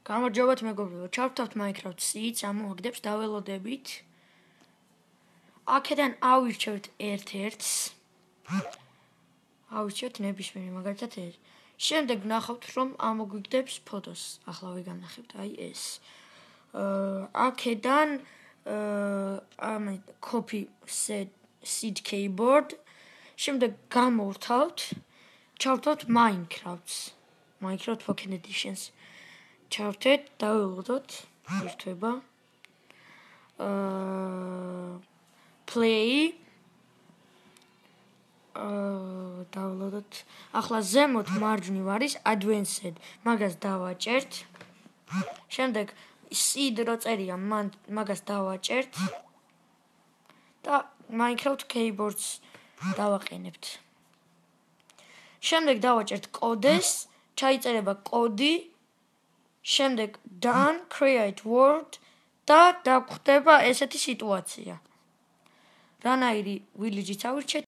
გამარჯობათ მეგობრებო, ჩავთავთ Minecraft-ს, ამოაგდებს დაველოდებით. აქედან ავირჩევთ ერთ-ერთს. ავირჩევთ ნებისმიერი, მაგალითად ეს. შემდეგ ნახავთ, რომ ამოგვიგდებს ფოტოს. ახლა ვიგანახებთ, აი ეს. აქედან copy seed keyboard. შემდეგ გამოვთავთ, ჩავთავთ Minecraft-ს. Minecraft Pocket Editions. ჩავთეთ, დაველოდოთ, ერთვება. Play. დაველოდოთ. ახლა ზემოთ მარჯვნივ არის Advanced. მაგას დავაჭერთ. შემდეგ seed რო წერია, მაგას დავაჭერთ. და Minecraft keyboards დავაყენებთ. შემდეგ დავაჭერთ codes, ჩაიწერება კოდი. შემდეგ done create word და დაგვხდება ესეთი სიტუაცია. რანაირი village-იც ავირჩეთ